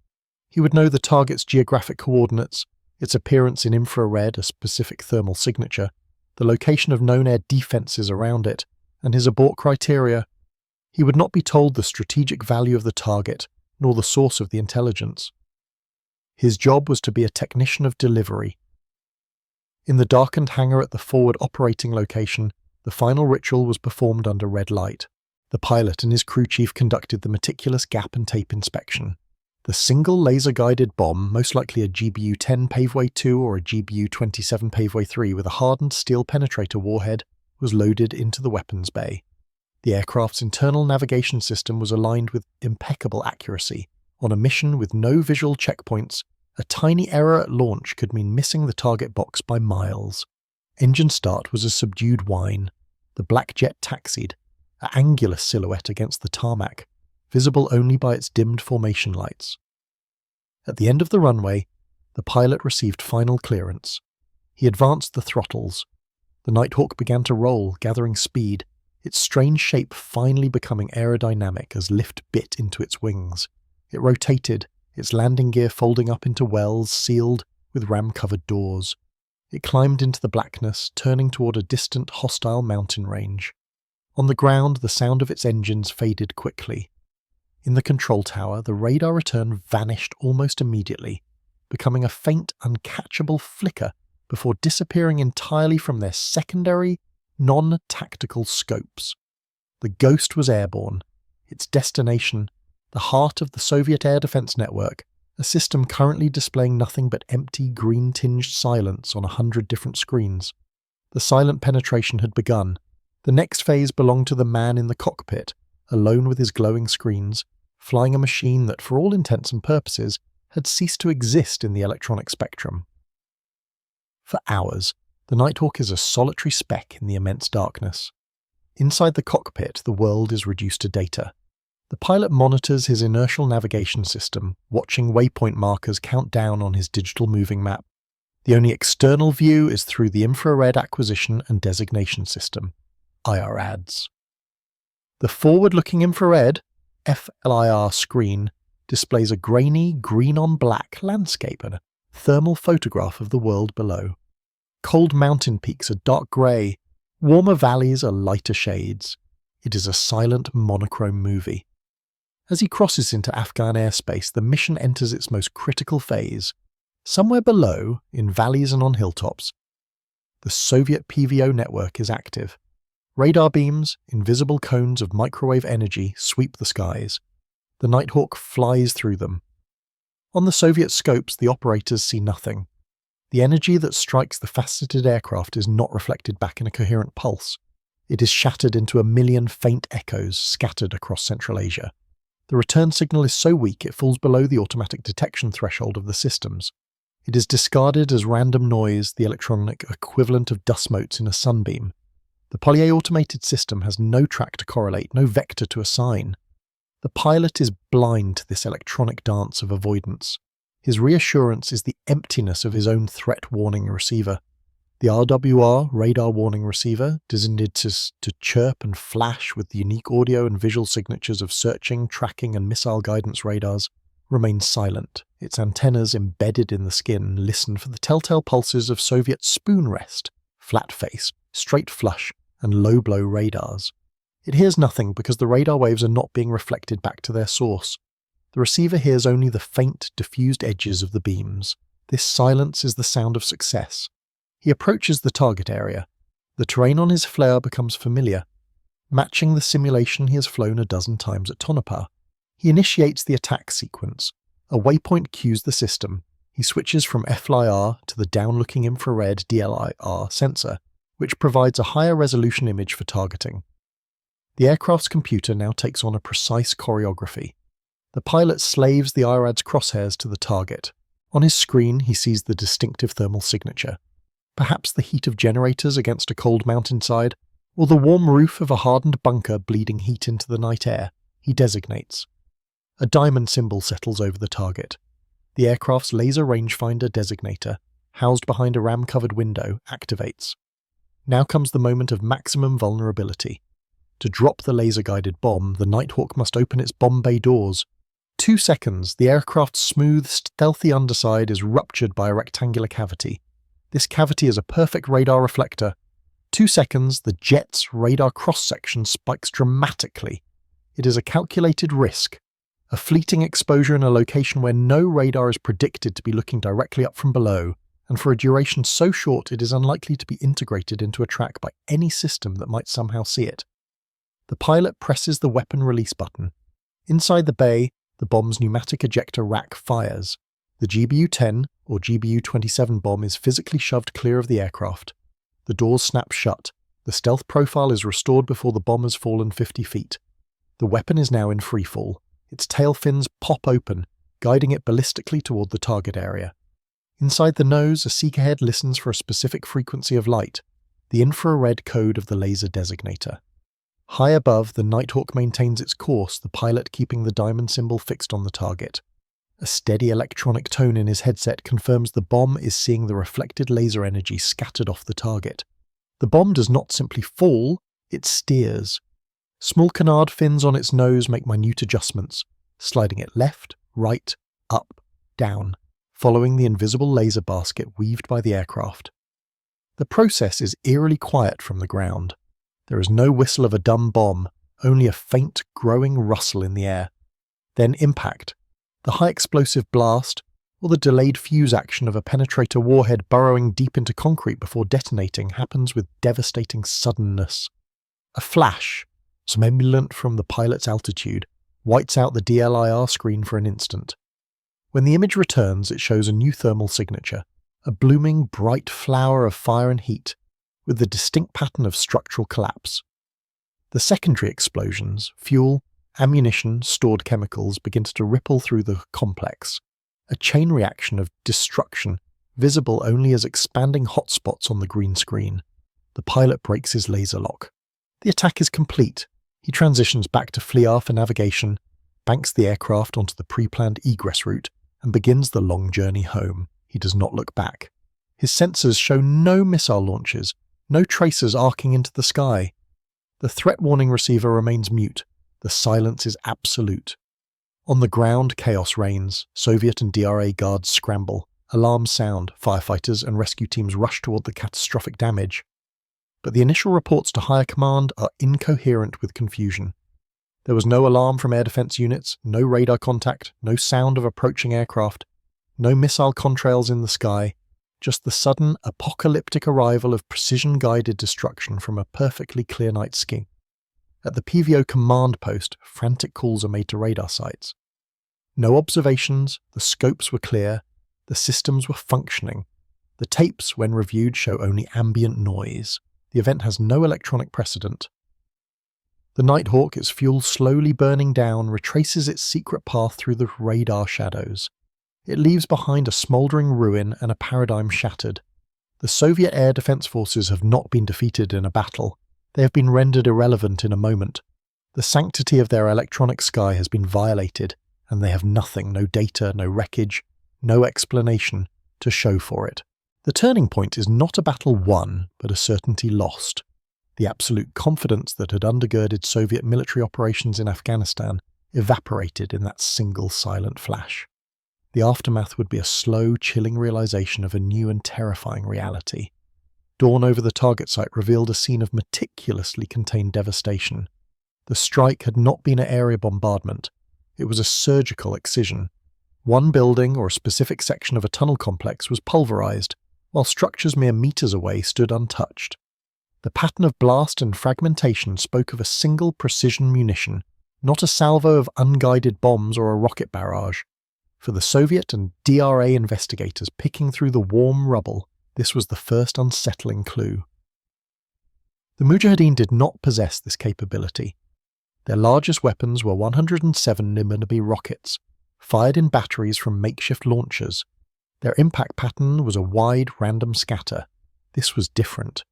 He would know the target's geographic coordinates, its appearance in infrared, a specific thermal signature, the location of known air defenses around it, and his abort criteria. He would not be told the strategic value of the target, nor the source of the intelligence. His job was to be a technician of delivery. In the darkened hangar at the forward operating location, the final ritual was performed under red light. The pilot and his crew chief conducted the meticulous gap and tape inspection. The single laser-guided bomb, most likely a GBU-10 Paveway 2 or a GBU-27 Paveway 3 with a hardened steel penetrator warhead, was loaded into the weapons bay. The aircraft's internal navigation system was aligned with impeccable accuracy. On a mission with no visual checkpoints, a tiny error at launch could mean missing the target box by miles. Engine start was a subdued whine. The black jet taxied, an angular silhouette against the tarmac, visible only by its dimmed formation lights. At the end of the runway, the pilot received final clearance. He advanced the throttles. The Nighthawk began to roll, gathering speed, its strange shape finally becoming aerodynamic as lift bit into its wings. It rotated, its landing gear folding up into wells sealed with ram-covered doors. It climbed into the blackness, turning toward a distant, hostile mountain range. On the ground, the sound of its engines faded quickly. In the control tower, the radar return vanished almost immediately, becoming a faint, uncatchable flicker before disappearing entirely from their secondary, non-tactical scopes. The Ghost was airborne. Its destination, the heart of the Soviet air defense network, a system currently displaying nothing but empty, green-tinged silence on 100 different screens. The silent penetration had begun. The next phase belonged to the man in the cockpit, alone with his glowing screens, flying a machine that, for all intents and purposes, had ceased to exist in the electronic spectrum. For hours, the Nighthawk is a solitary speck in the immense darkness. Inside the cockpit, the world is reduced to data. The pilot monitors his inertial navigation system, watching waypoint markers count down on his digital moving map. The only external view is through the Infrared Acquisition and Designation System, IRADS. The forward-looking infrared, FLIR screen displays a grainy, green-on-black landscape and a thermal photograph of the world below. Cold mountain peaks are dark grey, warmer valleys are lighter shades. It is a silent, monochrome movie. As he crosses into Afghan airspace, the mission enters its most critical phase. Somewhere below, in valleys and on hilltops, the Soviet PVO network is active. Radar beams, invisible cones of microwave energy, sweep the skies. The Nighthawk flies through them. On the Soviet scopes, the operators see nothing. The energy that strikes the faceted aircraft is not reflected back in a coherent pulse. It is shattered into a million faint echoes scattered across Central Asia. The return signal is so weak it falls below the automatic detection threshold of the systems. It is discarded as random noise, the electronic equivalent of dust motes in a sunbeam. The polyautomated system has no track to correlate, no vector to assign. The pilot is blind to this electronic dance of avoidance. His reassurance is the emptiness of his own threat warning receiver. The RWR, radar warning receiver, designed to chirp and flash with the unique audio and visual signatures of searching, tracking and missile guidance radars, remains silent. Its antennas embedded in the skin listen for the telltale pulses of Soviet spoon rest, flat face, straight flush and low blow radars. It hears nothing because the radar waves are not being reflected back to their source. The receiver hears only the faint, diffused edges of the beams. This silence is the sound of success. He approaches the target area. The terrain on his flare becomes familiar, matching the simulation he has flown a dozen times at Tonopah. He initiates the attack sequence. A waypoint cues the system. He switches from FLIR to the down-looking infrared DLIR sensor, which provides a higher resolution image for targeting. The aircraft's computer now takes on a precise choreography. The pilot slaves the IRAD's crosshairs to the target. On his screen, he sees the distinctive thermal signature. Perhaps the heat of generators against a cold mountainside, or the warm roof of a hardened bunker bleeding heat into the night air. He designates. A diamond symbol settles over the target. The aircraft's laser rangefinder designator, housed behind a ram-covered window, activates. Now comes the moment of maximum vulnerability. To drop the laser-guided bomb, the Nighthawk must open its bomb bay doors. 2 seconds, the aircraft's smooth, stealthy underside is ruptured by a rectangular cavity. This cavity is a perfect radar reflector. 2 seconds, the jet's radar cross-section spikes dramatically. It is a calculated risk. A fleeting exposure in a location where no radar is predicted to be looking directly up from below, and for a duration so short it is unlikely to be integrated into a track by any system that might somehow see it. The pilot presses the weapon release button. Inside the bay, the bomb's pneumatic ejector rack fires. The GBU-10 or GBU-27 bomb is physically shoved clear of the aircraft. The doors snap shut. The stealth profile is restored before the bomb has fallen 50 feet. The weapon is now in freefall. Its tail fins pop open, guiding it ballistically toward the target area. Inside the nose, a seeker head listens for a specific frequency of light, the infrared code of the laser designator. High above, the Nighthawk maintains its course, the pilot keeping the diamond symbol fixed on the target. A steady electronic tone in his headset confirms the bomb is seeing the reflected laser energy scattered off the target. The bomb does not simply fall, it steers. Small canard fins on its nose make minute adjustments, sliding it left, right, up, down, following the invisible laser basket weaved by the aircraft. The process is eerily quiet from the ground. There is no whistle of a dumb bomb, only a faint, growing rustle in the air. Then impact. The high explosive blast, or the delayed fuse action of a penetrator warhead burrowing deep into concrete before detonating, happens with devastating suddenness. A flash, sibilant from the pilot's altitude, whites out the DLIR screen for an instant. When the image returns, it shows a new thermal signature, a blooming, bright flower of fire and heat, with the distinct pattern of structural collapse. The secondary explosions, fuel, ammunition, stored chemicals, begins to ripple through the complex, a chain reaction of destruction, visible only as expanding hotspots on the green screen. The pilot breaks his laser lock. The attack is complete. He transitions back to FLIR for navigation, banks the aircraft onto the pre-planned egress route, and begins the long journey home. He does not look back. His sensors show no missile launches, no tracers arcing into the sky. The threat warning receiver remains mute. The silence is absolute. On the ground, chaos reigns. Soviet and DRA guards scramble. Alarms sound. Firefighters and rescue teams rush toward the catastrophic damage. But the initial reports to higher command are incoherent with confusion. There was no alarm from air defense units, no radar contact, no sound of approaching aircraft, no missile contrails in the sky, just the sudden, apocalyptic arrival of precision-guided destruction from a perfectly clear night sky. At the PVO command post, frantic calls are made to radar sites. No observations, the scopes were clear, the systems were functioning. The tapes, when reviewed, show only ambient noise. The event has no electronic precedent. The Nighthawk, its fuel slowly burning down, retraces its secret path through the radar shadows. It leaves behind a smouldering ruin and a paradigm shattered. The Soviet air defense forces have not been defeated in a battle. They have been rendered irrelevant in a moment. The sanctity of their electronic sky has been violated, and they have nothing, no data, no wreckage, no explanation, to show for it. The turning point is not a battle won, but a certainty lost. The absolute confidence that had undergirded Soviet military operations in Afghanistan evaporated in that single silent flash. The aftermath would be a slow, chilling realization of a new and terrifying reality. Dawn over the target site revealed a scene of meticulously contained devastation. The strike had not been an area bombardment. It was a surgical excision. One building or a specific section of a tunnel complex was pulverized, while structures mere meters away stood untouched. The pattern of blast and fragmentation spoke of a single precision munition, not a salvo of unguided bombs or a rocket barrage. For the Soviet and DRA investigators picking through the warm rubble, this was the first unsettling clue. The Mujahideen did not possess this capability. Their largest weapons were 107mm rockets, fired in batteries from makeshift launchers. Their impact pattern was a wide, random scatter. This was different.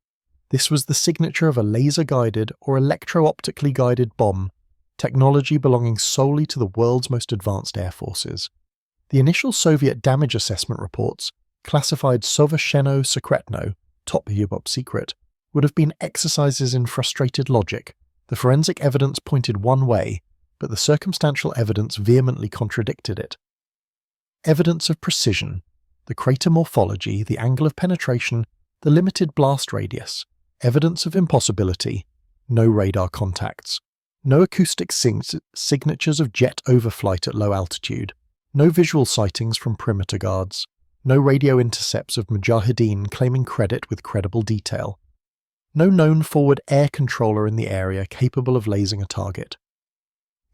This was the signature of a laser-guided or electro-optically guided bomb, technology belonging solely to the world's most advanced air forces. The initial Soviet damage assessment reports, classified Sovershcheno Sekretno, top top secret, would have been exercises in frustrated logic. The forensic evidence pointed one way, but the circumstantial evidence vehemently contradicted it. Evidence of precision, the crater morphology, the angle of penetration, the limited blast radius. Evidence of impossibility, no radar contacts, no acoustic signatures of jet overflight at low altitude, no visual sightings from perimeter guards, no radio intercepts of Mujahideen claiming credit with credible detail, no known forward air controller in the area capable of lasing a target.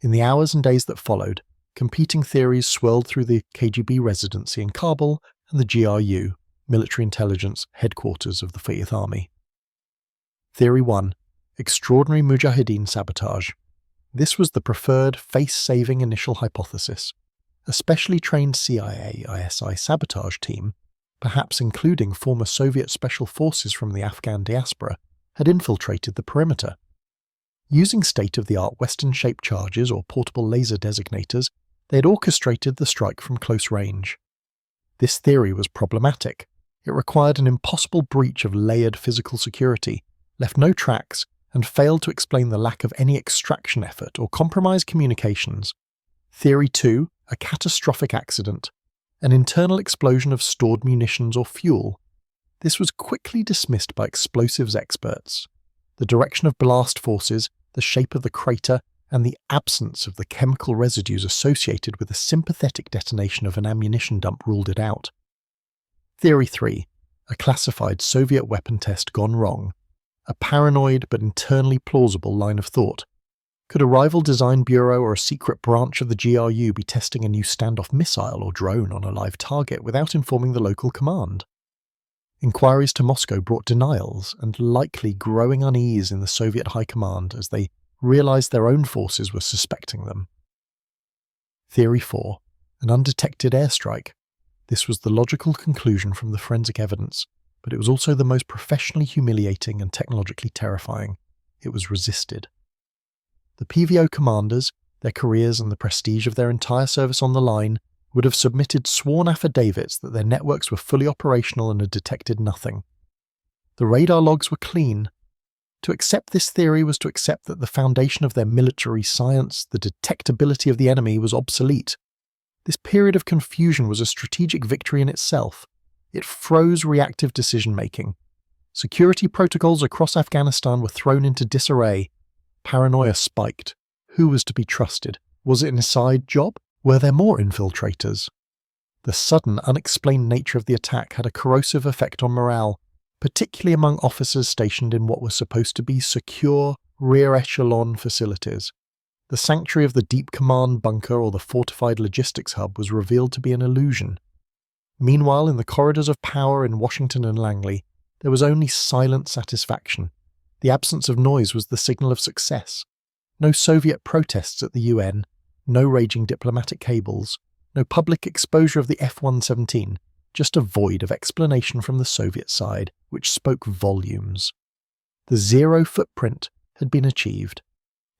In the hours and days that followed, competing theories swirled through the KGB residency in Kabul and the GRU, military intelligence headquarters of the 40th Army. Theory 1. Extraordinary Mujahideen sabotage. This was the preferred face-saving initial hypothesis. A specially trained CIA-ISI sabotage team, perhaps including former Soviet special forces from the Afghan diaspora, had infiltrated the perimeter. Using state-of-the-art Western-shaped charges or portable laser designators, they had orchestrated the strike from close range. This theory was problematic. It required an impossible breach of layered physical security, left no tracks, and failed to explain the lack of any extraction effort or compromised communications. Theory 2, a catastrophic accident, an internal explosion of stored munitions or fuel. This was quickly dismissed by explosives experts. The direction of blast forces, the shape of the crater, and the absence of the chemical residues associated with a sympathetic detonation of an ammunition dump ruled it out. Theory 3, a classified Soviet weapon test gone wrong. A paranoid but internally plausible line of thought. Could a rival design bureau or a secret branch of the GRU be testing a new standoff missile or drone on a live target without informing the local command? Inquiries to Moscow brought denials and likely growing unease in the Soviet high command as they realized their own forces were suspecting them. Theory 4. An undetected airstrike. This was the logical conclusion from the forensic evidence, but it was also the most professionally humiliating and technologically terrifying. It was resisted. The PVO commanders, their careers and the prestige of their entire service on the line, would have submitted sworn affidavits that their networks were fully operational and had detected nothing. The radar logs were clean. To accept this theory was to accept that the foundation of their military science, the detectability of the enemy, was obsolete. This period of confusion was a strategic victory in itself. It froze reactive decision-making. Security protocols across Afghanistan were thrown into disarray. Paranoia spiked. Who was to be trusted? Was it an inside job? Were there more infiltrators? The sudden, unexplained nature of the attack had a corrosive effect on morale, particularly among officers stationed in what were supposed to be secure, rear-echelon facilities. The sanctuary of the Deep Command bunker or the fortified logistics hub was revealed to be an illusion. Meanwhile, in the corridors of power in Washington and Langley, there was only silent satisfaction. The absence of noise was the signal of success. No Soviet protests at the UN, no raging diplomatic cables, no public exposure of the F-117, just a void of explanation from the Soviet side, which spoke volumes. The zero footprint had been achieved.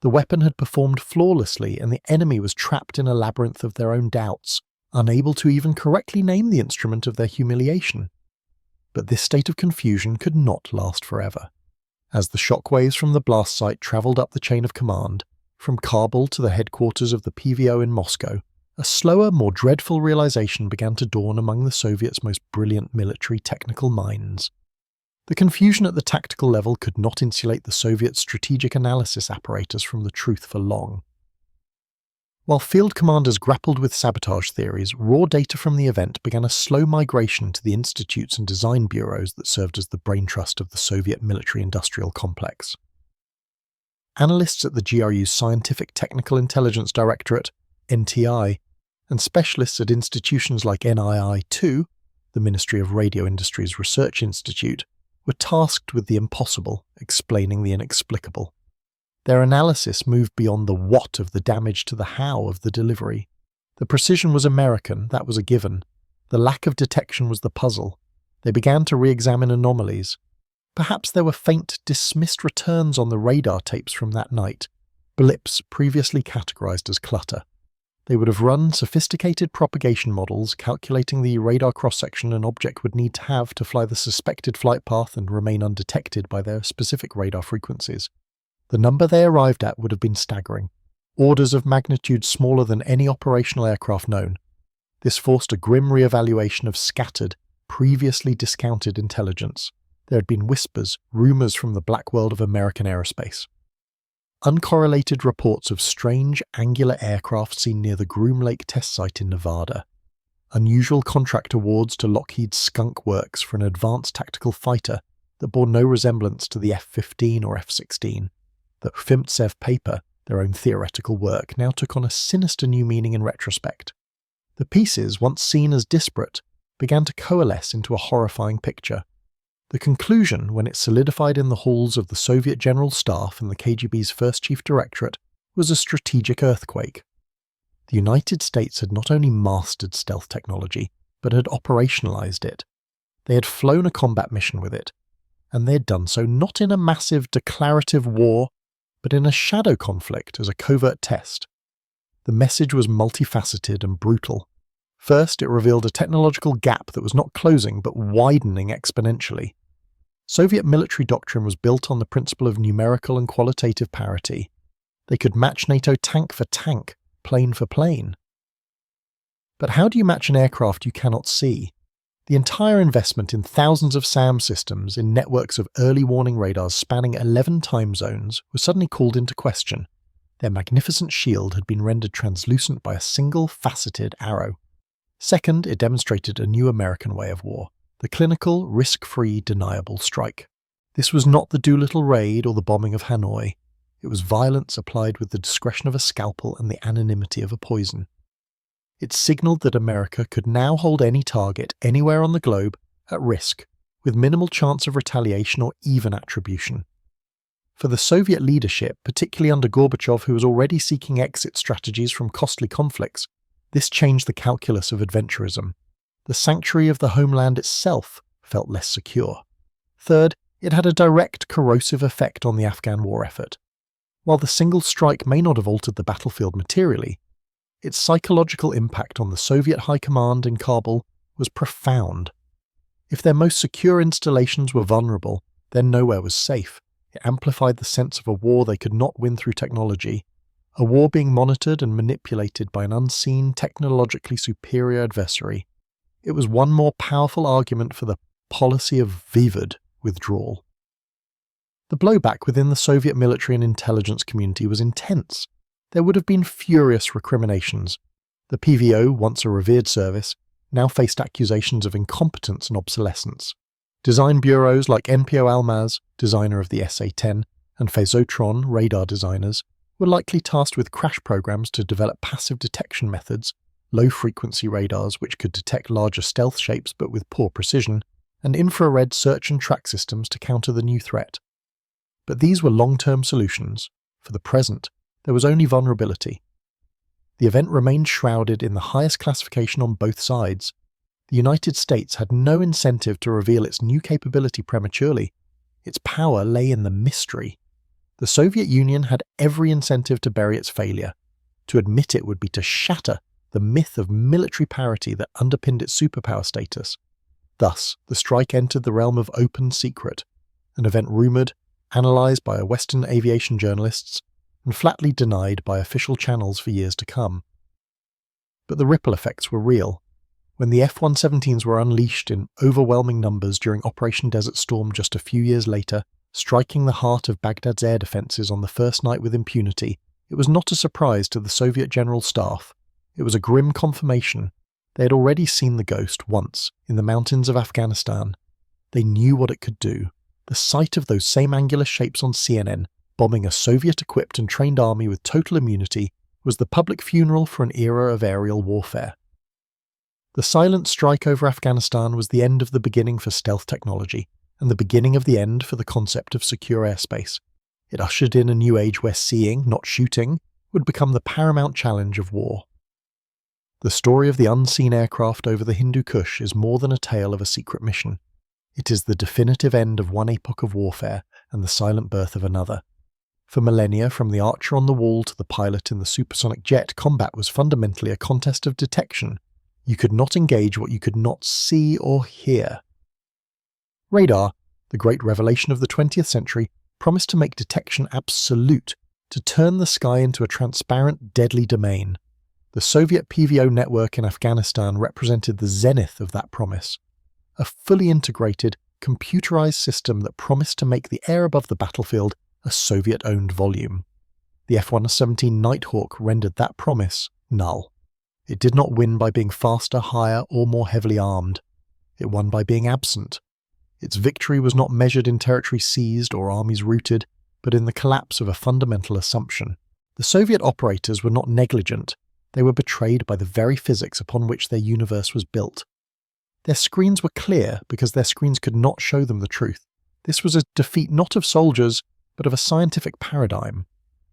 The weapon had performed flawlessly, and the enemy was trapped in a labyrinth of their own doubts, unable to even correctly name the instrument of their humiliation. But this state of confusion could not last forever. As the shockwaves from the blast site travelled up the chain of command, from Kabul to the headquarters of the PVO in Moscow, a slower, more dreadful realization began to dawn among the Soviets' most brilliant military technical minds. The confusion at the tactical level could not insulate the Soviet strategic analysis apparatus from the truth for long. While field commanders grappled with sabotage theories, raw data from the event began a slow migration to the institutes and design bureaus that served as the brain trust of the Soviet military-industrial complex. Analysts at the GRU's Scientific Technical Intelligence Directorate, NTI, and specialists at institutions like NII-2, the Ministry of Radio Industries Research Institute, were tasked with the impossible, explaining the inexplicable. Their analysis moved beyond the what of the damage to the how of the delivery. The precision was American, that was a given. The lack of detection was the puzzle. They began to re-examine anomalies. Perhaps there were faint, dismissed returns on the radar tapes from that night, blips previously categorized as clutter. They would have run sophisticated propagation models calculating the radar cross-section an object would need to have to fly the suspected flight path and remain undetected by their specific radar frequencies. The number they arrived at would have been staggering, orders of magnitude smaller than any operational aircraft known. This forced a grim re-evaluation of scattered, previously discounted intelligence. There had been whispers, rumors from the black world of American aerospace. Uncorrelated reports of strange, angular aircraft seen near the Groom Lake test site in Nevada. Unusual contract awards to Lockheed's Skunk Works for an advanced tactical fighter that bore no resemblance to the F-15 or F-16. Though FIMTSEV paper, their own theoretical work, now took on a sinister new meaning in retrospect. The pieces, once seen as disparate, began to coalesce into a horrifying picture. The conclusion, when it solidified in the halls of the Soviet General Staff and the KGB's First Chief Directorate, was a strategic earthquake. The United States had not only mastered stealth technology, but had operationalized it. They had flown a combat mission with it, and they had done so not in a massive declarative war, but in a shadow conflict as a covert test. The message was multifaceted and brutal. First, it revealed a technological gap that was not closing but widening exponentially. Soviet military doctrine was built on the principle of numerical and qualitative parity. They could match NATO tank for tank, plane for plane. But how do you match an aircraft you cannot see? The entire investment in thousands of SAM systems in networks of early warning radars spanning 11 time zones was suddenly called into question. Their magnificent shield had been rendered translucent by a single faceted arrow. Second, it demonstrated a new American way of war, the clinical, risk-free, deniable strike. This was not the Doolittle raid or the bombing of Hanoi. It was violence applied with the discretion of a scalpel and the anonymity of a poison. It signaled that America could now hold any target anywhere on the globe at risk, with minimal chance of retaliation or even attribution. For the Soviet leadership, particularly under Gorbachev, who was already seeking exit strategies from costly conflicts, this changed the calculus of adventurism. The sanctuary of the homeland itself felt less secure. Third, it had a direct corrosive effect on the Afghan war effort. While the single strike may not have altered the battlefield materially, its psychological impact on the Soviet high command in Kabul was profound. If their most secure installations were vulnerable, then nowhere was safe. It amplified the sense of a war they could not win through technology, a war being monitored and manipulated by an unseen, technologically superior adversary. It was one more powerful argument for the policy of vivid withdrawal. The blowback within the Soviet military and intelligence community was intense. There would have been furious recriminations. The PVO, once a revered service, now faced accusations of incompetence and obsolescence. Design bureaus like NPO Almaz, designer of the SA-10, and Phasotron, radar designers, were likely tasked with crash programs to develop passive detection methods, low-frequency radars which could detect larger stealth shapes but with poor precision, and infrared search and track systems to counter the new threat. But these were long-term solutions. For the present, there was only vulnerability. The event remained shrouded in the highest classification on both sides. The United States had no incentive to reveal its new capability prematurely. Its power lay in the mystery. The Soviet Union had every incentive to bury its failure. To admit it would be to shatter the myth of military parity that underpinned its superpower status. Thus, the strike entered the realm of open secret, an event rumoured, analysed by Western aviation journalists, and flatly denied by official channels for years to come. But the ripple effects were real. When the F-117s were unleashed in overwhelming numbers during Operation Desert Storm just a few years later, striking the heart of Baghdad's air defences on the first night with impunity, it was not a surprise to the Soviet General Staff. It was a grim confirmation. They had already seen the ghost once, in the mountains of Afghanistan. They knew what it could do. The sight of those same angular shapes on CNN, bombing a Soviet-equipped and trained army with total immunity, was the public funeral for an era of aerial warfare. The silent strike over Afghanistan was the end of the beginning for stealth technology, and the beginning of the end for the concept of secure airspace. It ushered in a new age where seeing, not shooting, would become the paramount challenge of war. The story of the unseen aircraft over the Hindu Kush is more than a tale of a secret mission. It is the definitive end of one epoch of warfare and the silent birth of another. For millennia, from the archer on the wall to the pilot in the supersonic jet, combat was fundamentally a contest of detection. You could not engage what you could not see or hear. Radar, the great revelation of the 20th century, promised to make detection absolute, to turn the sky into a transparent, deadly domain. The Soviet PVO network in Afghanistan represented the zenith of that promise. A fully integrated, computerized system that promised to make the air above the battlefield a Soviet-owned volume. The F-117 Nighthawk rendered that promise null. It did not win by being faster, higher, or more heavily armed. It won by being absent. Its victory was not measured in territory seized or armies routed, but in the collapse of a fundamental assumption. The Soviet operators were not negligent. They were betrayed by the very physics upon which their universe was built. Their screens were clear because their screens could not show them the truth. This was a defeat not of soldiers, but of a scientific paradigm.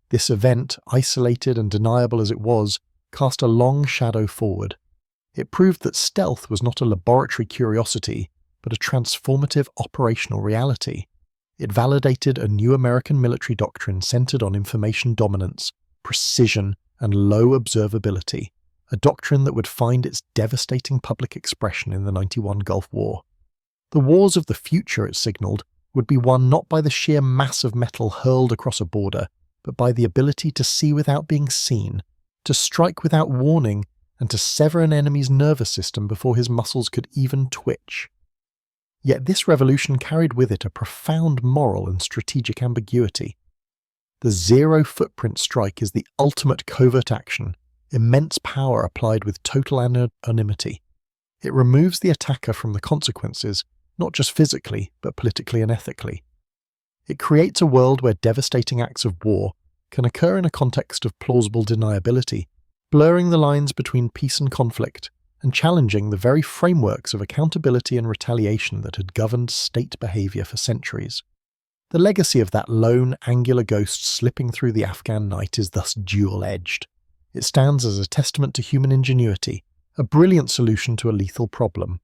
This event, isolated and deniable as it was, cast a long shadow forward. It proved that stealth was not a laboratory curiosity, but a transformative operational reality. It validated a new American military doctrine centered on information dominance, precision, and low observability, a doctrine that would find its devastating public expression in the 91 Gulf War. The wars of the future, it signaled, would be won not by the sheer mass of metal hurled across a border, but by the ability to see without being seen, to strike without warning, and to sever an enemy's nervous system before his muscles could even twitch. Yet this revolution carried with it a profound moral and strategic ambiguity. The zero-footprint strike is the ultimate covert action, immense power applied with total anonymity. It removes the attacker from the consequences, not just physically, but politically and ethically. It creates a world where devastating acts of war can occur in a context of plausible deniability, blurring the lines between peace and conflict, and challenging the very frameworks of accountability and retaliation that had governed state behavior for centuries. The legacy of that lone, angular ghost slipping through the Afghan night is thus dual-edged. It stands as a testament to human ingenuity, a brilliant solution to a lethal problem.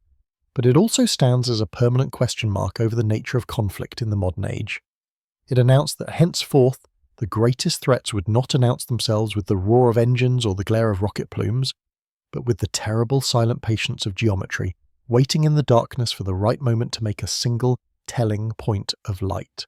But it also stands as a permanent question mark over the nature of conflict in the modern age. It announced that henceforth, the greatest threats would not announce themselves with the roar of engines or the glare of rocket plumes, but with the terrible silent patience of geometry, waiting in the darkness for the right moment to make a single, telling point of light.